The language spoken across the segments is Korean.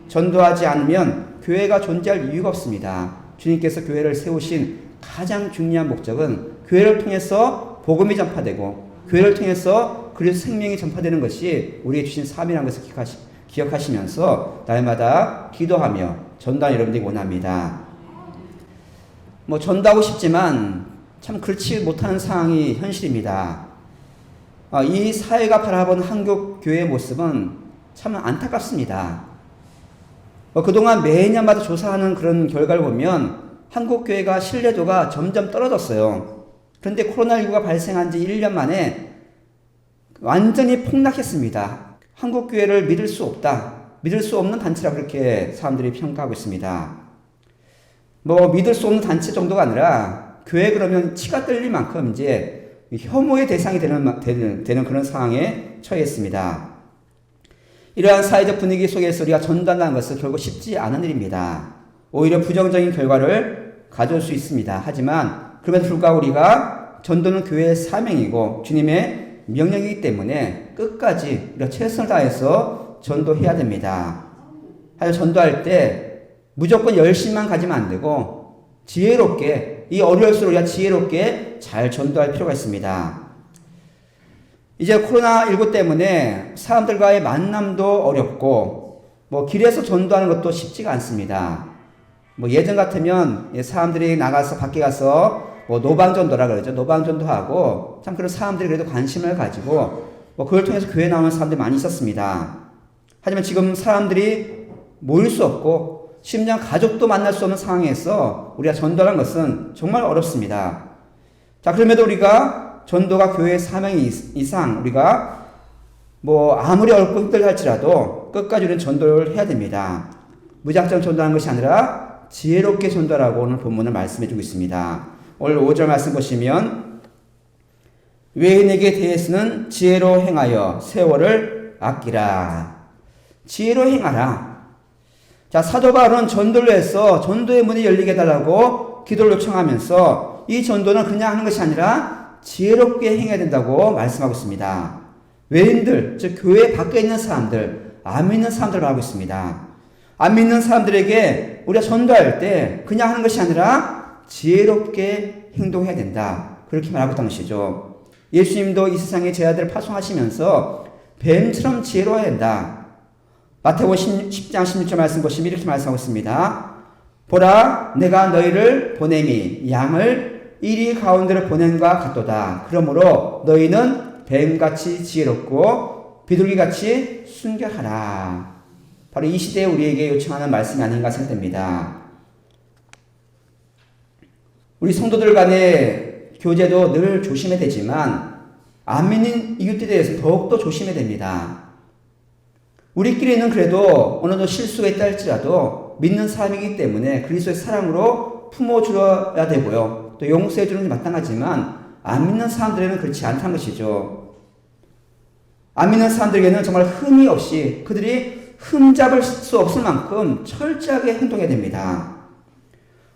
전도하지 않으면 교회가 존재할 이유가 없습니다. 주님께서 교회를 세우신 가장 중요한 목적은 교회를 통해서 복음이 전파되고 교회를 통해서 그리스도 생명이 전파되는 것이 우리에게 주신 사명이라는 것을 기억하시면서 날마다 기도하며 전도하는 여러분들이 원합니다. 전도하고 싶지만 참 그렇지 못하는 상황이 현실입니다. 이 사회가 바라본 한국 교회의 모습은 참 안타깝습니다. 그동안 매년마다 조사하는 그런 결과를 보면 한국 교회가 신뢰도가 점점 떨어졌어요. 그런데 코로나19가 발생한 지 1년 만에 완전히 폭락했습니다. 한국 교회를 믿을 수 없다. 믿을 수 없는 단체라 그렇게 사람들이 평가하고 있습니다. 믿을 수 없는 단체 정도가 아니라 교회 그러면 치가 떨릴 만큼 이제 혐오의 대상이 되는 그런 상황에 처했습니다. 이러한 사회적 분위기 속에서 우리가 전도한다는 것은 결국 쉽지 않은 일입니다. 오히려 부정적인 결과를 가져올 수 있습니다. 하지만 그럼에도 불구하고 우리가 전도는 교회의 사명이고 주님의 명령이기 때문에 끝까지 우리가 최선을 다해서 전도해야 됩니다. 하여튼 전도할 때 무조건 열심만 가지면 안 되고 지혜롭게, 이 어려울수록 우리가 지혜롭게 잘 전도할 필요가 있습니다. 이제 코로나19 때문에 사람들과의 만남도 어렵고 길에서 전도하는 것도 쉽지가 않습니다. 예전 같으면 사람들이 나가서 밖에 가서 노방전도라 그러죠. 노방전도하고 참 그런 사람들이 그래도 관심을 가지고 그걸 통해서 교회 나오는 사람들이 많이 있었습니다. 하지만 지금 사람들이 모일 수 없고 심지어 가족도 만날 수 없는 상황에서 우리가 전도하는 것은 정말 어렵습니다. 자, 그럼에도 우리가 전도가 교회의 사명이 이상 우리가 아무리 어렵고 힘들할지라도 끝까지 우리는 전도를 해야 됩니다. 무작정 전도하는 것이 아니라 지혜롭게 전도하라고 오늘 본문을 말씀해주고 있습니다. 오늘 5절 말씀 보시면 외인에게 대해서는 지혜로 행하여 세월을 아끼라. 지혜로 행하라. 자, 사도 바울은 전도를 해서 전도의 문이 열리게 해달라고 기도를 요청하면서 이 전도는 그냥 하는 것이 아니라 지혜롭게 행해야 된다고 말씀하고 있습니다. 외인들, 즉 교회 밖에 있는 사람들, 안 믿는 사람들을 말하고 있습니다. 안 믿는 사람들에게 우리가 전도할 때 그냥 하는 것이 아니라 지혜롭게 행동해야 된다. 그렇게 말하고 있다는 것이죠. 예수님도 이 세상에 제 아들을 파송하시면서 뱀처럼 지혜로워야 된다. 마태복음 10장 16절 말씀 보시면 이렇게 말씀하고 있습니다. 보라, 내가 너희를 보냄이 양을 이리 가운데로 보냄과 같도다. 그러므로 너희는 뱀같이 지혜롭고 비둘기같이 순결하라. 바로 이 시대에 우리에게 요청하는 말씀이 아닌가 생각됩니다. 우리 성도들 간의 교제도 늘 조심해야 되지만 안 믿는 이웃들에 대해서 더욱더 조심해야 됩니다. 우리끼리는 그래도 어느 정도 실수가 있다 할지라도 믿는 사람이기 때문에 그리스도의 사랑으로 품어줘야 되고요. 또 용서해주는 게 마땅하지만 안 믿는 사람들에게는 그렇지 않다는 것이죠. 안 믿는 사람들에게는 정말 흠이 없이 그들이 흠잡을 수 없을 만큼 철저하게 행동해야 됩니다.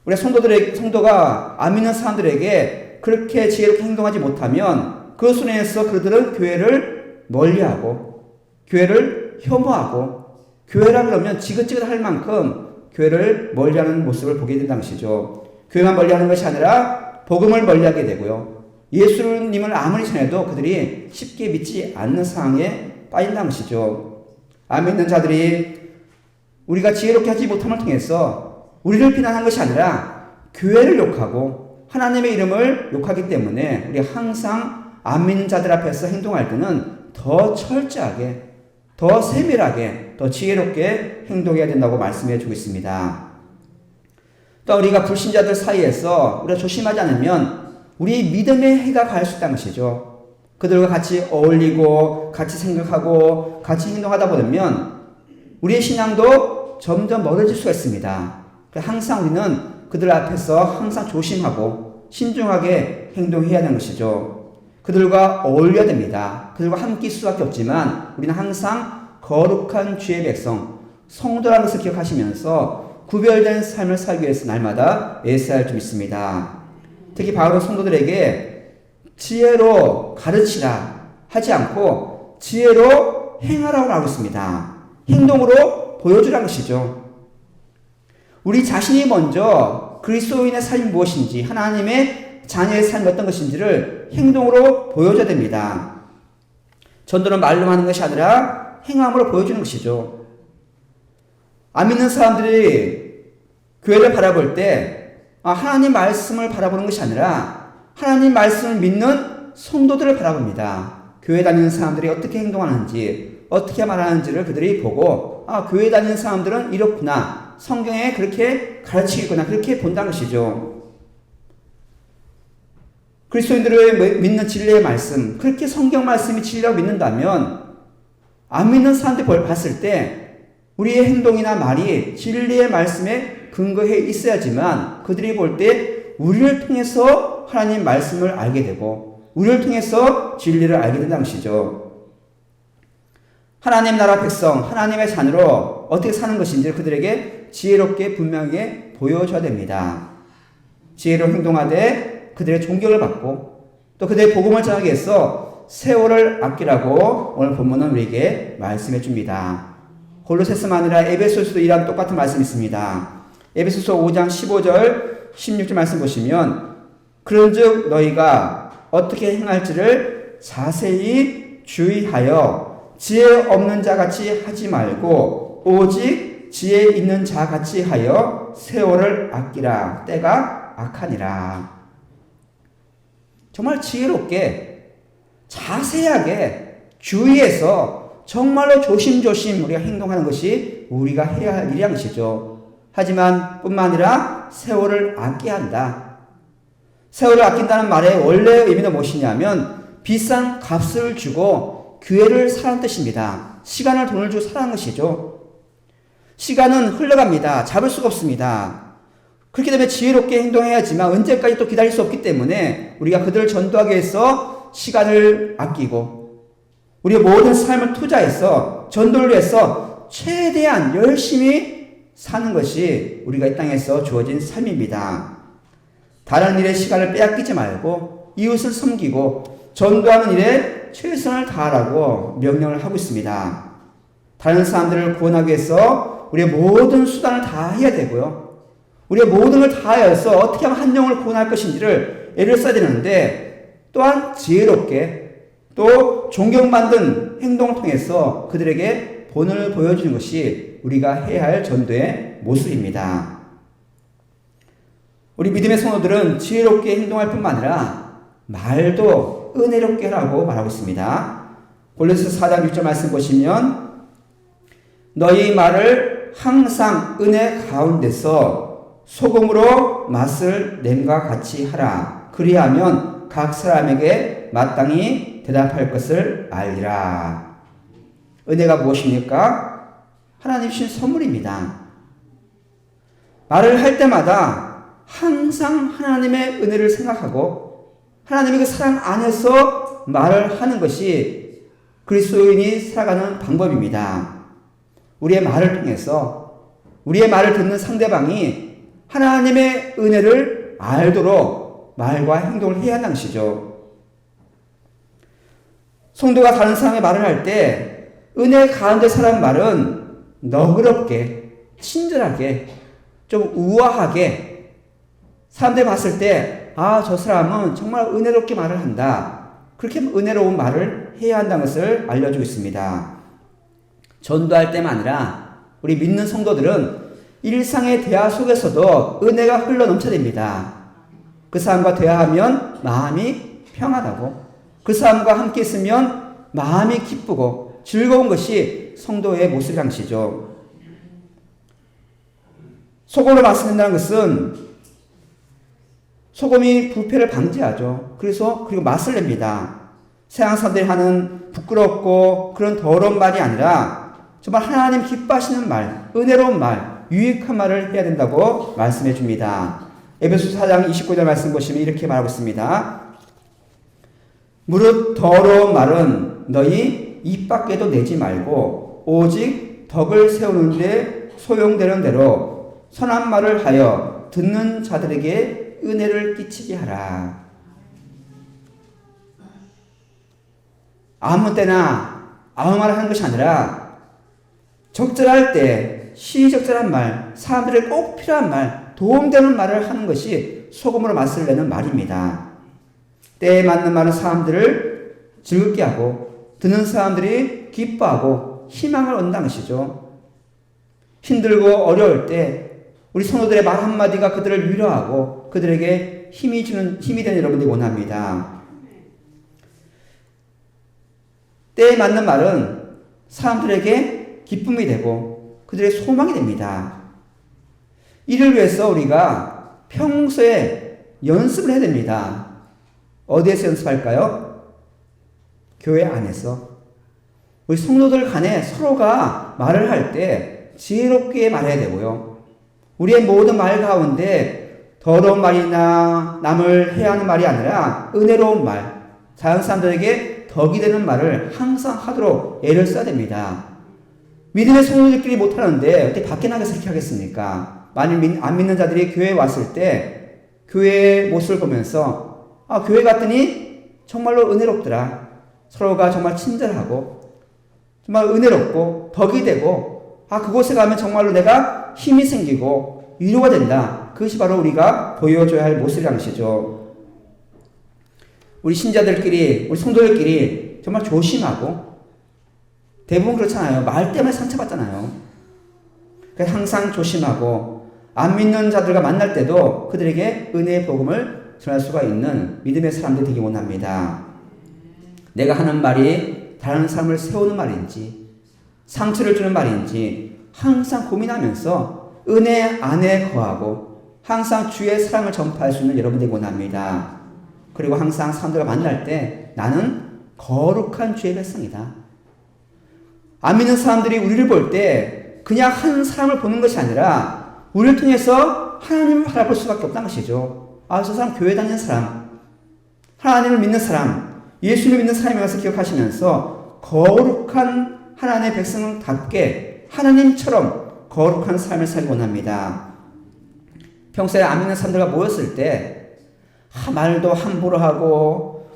우리 성도가 안 믿는 사람들에게 그렇게 지혜롭게 행동하지 못하면 그것으로 인해서 그들은 교회를 멀리하고 교회를 혐오하고 교회라 그러면 지긋지긋할 만큼 교회를 멀리하는 모습을 보게 된다는 것이죠. 교회만 멀리하는 것이 아니라 복음을 멀리하게 되고요. 예수님을 아무리 전해도 그들이 쉽게 믿지 않는 상황에 빠진다는 것이죠. 안 믿는 자들이 우리가 지혜롭게 하지 못함을 통해서 우리를 비난한 것이 아니라 교회를 욕하고 하나님의 이름을 욕하기 때문에 우리 항상 안 믿는 자들 앞에서 행동할 때는 더 철저하게, 더 세밀하게, 더 지혜롭게 행동해야 된다고 말씀해 주고 있습니다. 또 우리가 불신자들 사이에서 우리가 조심하지 않으면 우리 믿음의 해가 가할 수 있다는 것이죠. 그들과 같이 어울리고 같이 생각하고 같이 행동하다 보면 우리의 신앙도 점점 멀어질 수가 있습니다. 항상 우리는 그들 앞에서 항상 조심하고 신중하게 행동해야 하는 것이죠. 그들과 어울려야 됩니다. 그들과 함께 있을 수밖에 없지만 우리는 항상 거룩한 주의 백성, 성도라는 것을 기억하시면서 구별된 삶을 살기 위해서 날마다 애써야 할 줄 믿습니다. 특히 바울은 성도들에게 지혜로 가르치라 하지 않고 지혜로 행하라고 하고 있습니다. 행동으로 보여주라는 것이죠. 우리 자신이 먼저 그리스도인의 삶이 무엇인지, 하나님의 자녀의 삶이 어떤 것인지를 행동으로 보여줘야 됩니다. 전도는 말로 하는 것이 아니라 행함으로 보여주는 것이죠. 안 믿는 사람들이 교회를 바라볼 때 하나님 말씀을 바라보는 것이 아니라 하나님 말씀을 믿는 성도들을 바라봅니다. 교회 다니는 사람들이 어떻게 행동하는지, 어떻게 말하는지를 그들이 보고 교회 다니는 사람들은 이렇구나, 성경에 그렇게 가르치고 있구나, 그렇게 본다는 것이죠. 그리스도인들을 믿는 진리의 말씀, 그렇게 성경 말씀이 진리라고 믿는다면 안 믿는 사람들이 봤을 때 우리의 행동이나 말이 진리의 말씀에 근거해 있어야지만 그들이 볼 때 우리를 통해서 하나님 말씀을 알게 되고 우리를 통해서 진리를 알게 된다는 것이죠. 하나님 나라 백성, 하나님의 자녀로 어떻게 사는 것인지 그들에게 지혜롭게 분명하게 보여줘야 됩니다. 지혜로 행동하되 그들의 존경을 받고 또 그들의 복음을 전하기 위해서 세월을 아끼라고 오늘 본문은 우리에게 말씀해 줍니다. 골로새서만 아니라 에베소서도 이런 똑같은 말씀이 있습니다. 에베소서 5장 15절 16절 말씀 보시면 그런즉 너희가 어떻게 행할지를 자세히 주의하여 지혜 없는 자같이 하지 말고 오직 지혜 있는 자같이 하여 세월을 아끼라. 때가 악하니라. 정말 지혜롭게 자세하게 주의해서 정말로 조심조심 우리가 행동하는 것이 우리가 해야 할 일이란 것이죠. 하지만 뿐만 아니라 세월을 아껴야 한다. 세월을 아낀다는 말의 원래 의미는 무엇이냐면 비싼 값을 주고 기회를 사는 뜻입니다. 시간을 돈을 주고 사는 것이죠. 시간은 흘러갑니다. 잡을 수가 없습니다. 그렇기 때문에 지혜롭게 행동해야지만 언제까지 또 기다릴 수 없기 때문에 우리가 그들을 전도하기 위해서 시간을 아끼고 우리의 모든 삶을 투자해서 전도를 위해서 최대한 열심히 사는 것이 우리가 이 땅에서 주어진 삶입니다. 다른 일에 시간을 빼앗기지 말고 이웃을 섬기고 전도하는 일에 최선을 다하라고 명령을 하고 있습니다. 다른 사람들을 구원하기 위해서 우리의 모든 수단을 다해야 되고요. 우리의 모든 걸 다하여서 어떻게 하면 한 영을 구원할 것인지를 애를 써야 되는데 또한 지혜롭게 또 존경받는 행동을 통해서 그들에게 본을 보여주는 것이 우리가 해야 할 전도의 모습입니다. 우리 믿음의 성도들은 지혜롭게 행동할 뿐만 아니라 말도 은혜롭게 하라고 말하고 있습니다. 골로새서 4장 6절 말씀 보시면 너희 말을 항상 은혜 가운데서 소금으로 맛을 냄과 같이 하라. 그리하면 각 사람에게 마땅히 대답할 것을 알리라. 은혜가 무엇입니까? 하나님 주신 선물입니다. 말을 할 때마다 항상 하나님의 은혜를 생각하고 하나님의 그 사랑 안에서 말을 하는 것이 그리스도인이 살아가는 방법입니다. 우리의 말을 통해서 우리의 말을 듣는 상대방이 하나님의 은혜를 알도록 말과 행동을 해야 하는 것이죠. 성도가 다른 사람의 말을 할 때 은혜 가운데 사람 말은 너그럽게, 친절하게, 좀 우아하게 사람들이 봤을 때 저 사람은 정말 은혜롭게 말을 한다. 그렇게 은혜로운 말을 해야 한다는 것을 알려주고 있습니다. 전도할 때만 아니라 우리 믿는 성도들은 일상의 대화 속에서도 은혜가 흘러 넘쳐야 됩니다. 그 사람과 대화하면 마음이 평안하고 그 사람과 함께 있으면 마음이 기쁘고 즐거운 것이 성도의 모습이란 것이죠. 소금으로 말씀한다는 것은 소금이 부패를 방지하죠. 그리고 맛을 냅니다. 세상 사람들이 하는 부끄럽고 그런 더러운 말이 아니라 정말 하나님 기뻐하시는 말, 은혜로운 말, 유익한 말을 해야 된다고 말씀해 줍니다. 에베소서 4장 29절 말씀 보시면 이렇게 말하고 있습니다. 무릇 더러운 말은 너희 입 밖에도 내지 말고 오직 덕을 세우는데 소용되는 대로 선한 말을 하여 듣는 자들에게 은혜를 끼치게 하라. 아무 때나 아무 말을 하는 것이 아니라 적절할 때 시적절한 말, 사람들에게 꼭 필요한 말, 도움되는 말을 하는 것이 소금으로 맛을 내는 말입니다. 때에 맞는 말은 사람들을 즐겁게 하고 듣는 사람들이 기뻐하고 희망을 얻는다는 것이죠. 힘들고 어려울 때 우리 성도들의 말 한마디가 그들을 위로하고 그들에게 힘이 되는 여러분들이 원합니다. 때에 맞는 말은 사람들에게 기쁨이 되고 그들의 소망이 됩니다. 이를 위해서 우리가 평소에 연습을 해야 됩니다. 어디에서 연습할까요? 교회 안에서. 우리 성도들 간에 서로가 말을 할 때 지혜롭게 말해야 되고요. 우리의 모든 말 가운데 더러운 말이나 남을 해하는 말이 아니라 은혜로운 말, 다른 사람들에게 덕이 되는 말을 항상 하도록 애를 써야 됩니다. 믿음의 성도들끼리 못하는데 어떻게 밖에 나가서 이렇게 하겠습니까? 만일 안 믿는 자들이 교회에 왔을 때 교회의 모습을 보면서 교회 갔더니 정말로 은혜롭더라. 서로가 정말 친절하고 정말 은혜롭고 덕이 되고 그곳에 가면 정말로 내가 힘이 생기고 위로가 된다. 그것이 바로 우리가 보여줘야 할 모습이라는 것이죠. 우리 신자들끼리, 우리 성도들끼리 정말 조심하고 대부분 그렇잖아요. 말 때문에 상처받잖아요. 그래서 항상 조심하고 안 믿는 자들과 만날 때도 그들에게 은혜의 복음을 전할 수가 있는 믿음의 사람들이 되기 원합니다. 내가 하는 말이 다른 사람을 세우는 말인지 상처를 주는 말인지 항상 고민하면서 은혜 안에 거하고 항상 주의 사랑을 전파할 수 있는 여러분들이 원합니다. 그리고 항상 사람들과 만날 때 나는 거룩한 주의 백성이다. 안 믿는 사람들이 우리를 볼 때 그냥 한 사람을 보는 것이 아니라 우리를 통해서 하나님을 바라볼 수밖에 없다는 것이죠. 저 사람 교회 다니는 사람, 하나님을 믿는 사람, 예수를 믿는 사람이라서 기억하시면서 거룩한 하나님의 백성답게 하나님처럼 거룩한 삶을 살기 원합니다. 평소에 안 믿는 사람들과 모였을 때 말도 함부로 하고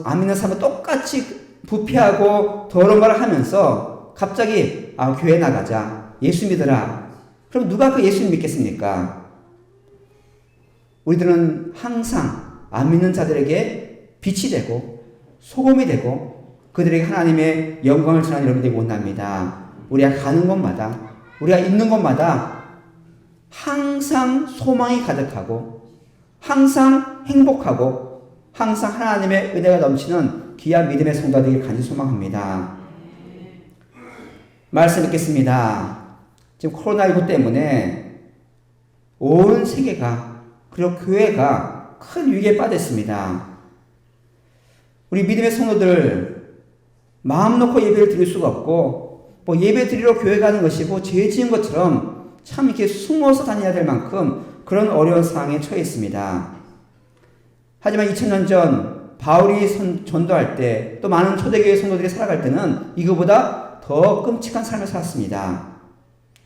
안 믿는 사람과 똑같이 부패하고 더러운 말을 하면서 갑자기 교회 나가자, 예수 믿어라. 그럼 누가 그 예수를 믿겠습니까? 우리들은 항상 안 믿는 자들에게 빛이 되고 소금이 되고 그들에게 하나님의 영광을 전하는 여러분들이 원합니다. 우리가 가는 곳마다 우리가 있는 곳마다 항상 소망이 가득하고 항상 행복하고 항상 하나님의 은혜가 넘치는 귀한 믿음의 성도가 되길 간절히 소망합니다. 말씀 읽겠습니다. 지금 코로나19 때문에 온 세계가 그리고 교회가 큰 위기에 빠졌습니다. 우리 믿음의 성도들 마음 놓고 예배를 드릴 수가 없고 예배 드리러 교회 가는 것이 죄 지은 것처럼 참 이렇게 숨어서 다녀야 될 만큼 그런 어려운 상황에 처해 있습니다. 하지만 2000년 전 바울이 전도할 때 또 많은 초대교회 성도들이 살아갈 때는 이거보다 더 끔찍한 삶을 살았습니다.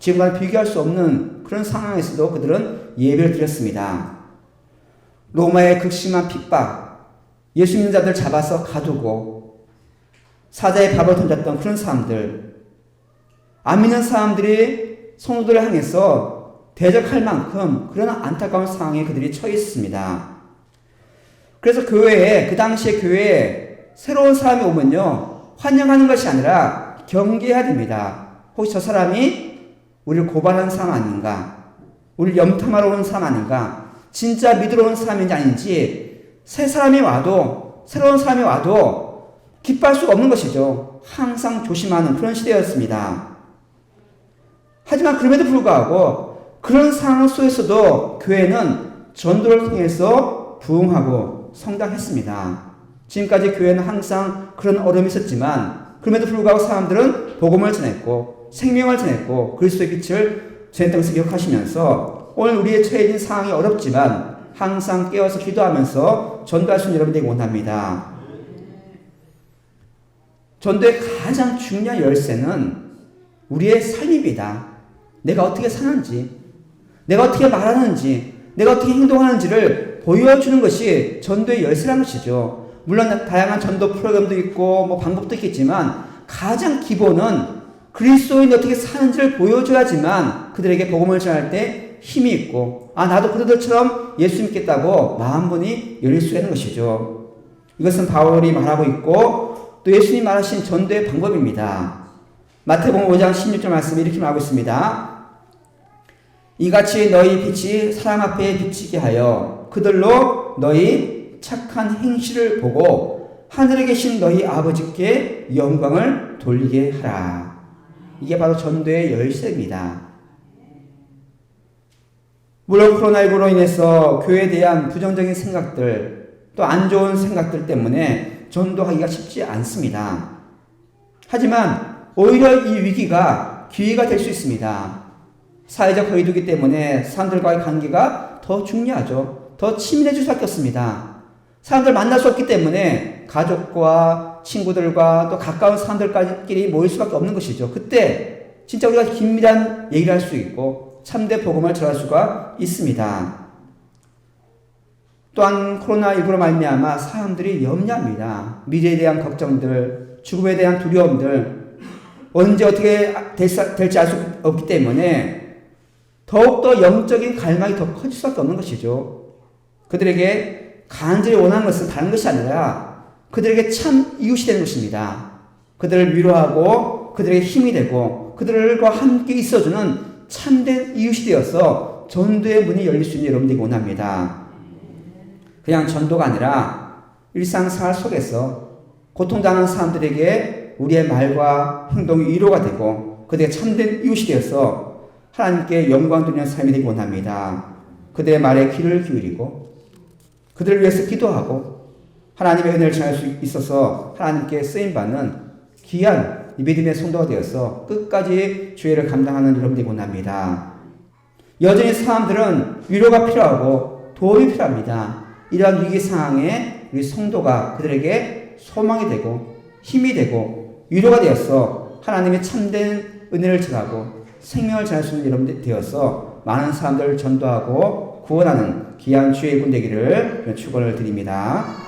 지금과는 비교할 수 없는 그런 상황에서도 그들은 예배를 드렸습니다. 로마의 극심한 핍박, 예수 믿는 자들 잡아서 가두고 사자의 밥을 던졌던 그런 사람들, 안 믿는 사람들이 성도들을 향해서 대적할 만큼 그런 안타까운 상황에 그들이 처해 있습니다. 그래서 그 당시에 교회에 새로운 사람이 오면요, 환영하는 것이 아니라 경계해야 됩니다. 혹시 저 사람이 우리를 고발하는 사람 아닌가? 우리를 염탐하러 오는 사람 아닌가? 진짜 믿으러 오는 사람인지 아닌지 새로운 사람이 와도 기뻐할 수가 없는 것이죠. 항상 조심하는 그런 시대였습니다. 하지만 그럼에도 불구하고 그런 상황 속에서도 교회는 전도를 통해서 부흥하고 성장했습니다. 지금까지 교회는 항상 그런 어려움이 있었지만 그럼에도 불구하고 사람들은 복음을 전했고 생명을 전했고 그리스도의 빛을 전했다는 것을 기억하시면서 오늘 우리의 처해진 상황이 어렵지만 항상 깨어서 기도하면서 전도할 수 있는 여러분들이 원합니다. 전도의 가장 중요한 열쇠는 우리의 삶입니다. 내가 어떻게 사는지, 내가 어떻게 말하는지, 내가 어떻게 행동하는지를 보여주는 것이 전도의 열쇠라는 것이죠. 물론 다양한 전도 프로그램도 있고 방법도 있겠지만 가장 기본은 그리스도인이 어떻게 사는지를 보여줘야지만 그들에게 복음을 전할 때 힘이 있고, 나도 그들처럼 예수 믿겠다고 마음문이 열릴 수 있는 것이죠. 이것은 바울이 말하고 있고 또 예수님이 말하신 전도의 방법입니다. 마태복음 5장 16절 말씀에 이렇게 말하고 있습니다. 이같이 너희 빛이 사람 앞에 비치게 하여 그들로 너희 착한 행실을 보고 하늘에 계신 너희 아버지께 영광을 돌리게 하라. 이게 바로 전도의 열쇠입니다. 물론 코로나19로 인해서 교회에 대한 부정적인 생각들, 또 안 좋은 생각들 때문에 전도하기가 쉽지 않습니다. 하지만 오히려 이 위기가 기회가 될 수 있습니다. 사회적 거리두기 때문에 사람들과의 관계가 더 중요하죠. 더 치밀해질 수밖에 없습니다. 사람들 만날 수 없기 때문에 가족과 친구들과 또 가까운 사람들끼리 모일 수밖에 없는 것이죠. 그때 진짜 우리가 긴밀한 얘기를 할 수 있고 참된 복음을 전할 수가 있습니다. 또한 코로나19로 말미암아 사람들이 염려합니다. 미래에 대한 걱정들, 죽음에 대한 두려움들, 언제 어떻게 될지 알 수 없기 때문에 더욱더 영적인 갈망이 더 커질 수밖에 없는 것이죠. 그들에게 간절히 원하는 것은 다른 것이 아니라 그들에게 참 이웃이 되는 것입니다. 그들을 위로하고 그들에게 힘이 되고 그들과 함께 있어주는 참된 이웃이 되어서 전도의 문이 열릴 수 있는 여러분들이 원합니다. 그냥 전도가 아니라 일상생활 속에서 고통당하는 사람들에게 우리의 말과 행동이 위로가 되고 그들의 참된 이웃이 되어서 하나님께 영광 돌리는 삶이 되기 원합니다. 그들의 말에 귀를 기울이고 그들을 위해서 기도하고 하나님의 은혜를 전할 수 있어서 하나님께 쓰임받는 귀한 믿음의 성도가 되어서 끝까지 주의를 감당하는 여러분들이 원합니다. 여전히 사람들은 위로가 필요하고 도움이 필요합니다. 이러한 위기 상황에 우리 성도가 그들에게 소망이 되고 힘이 되고 위로가 되어서 하나님의 참된 은혜를 전하고 생명을 전할 수 있는 여러분들이 되어서 많은 사람들을 전도하고 구원하는 귀한 주의 군 되기를 축원을 드립니다.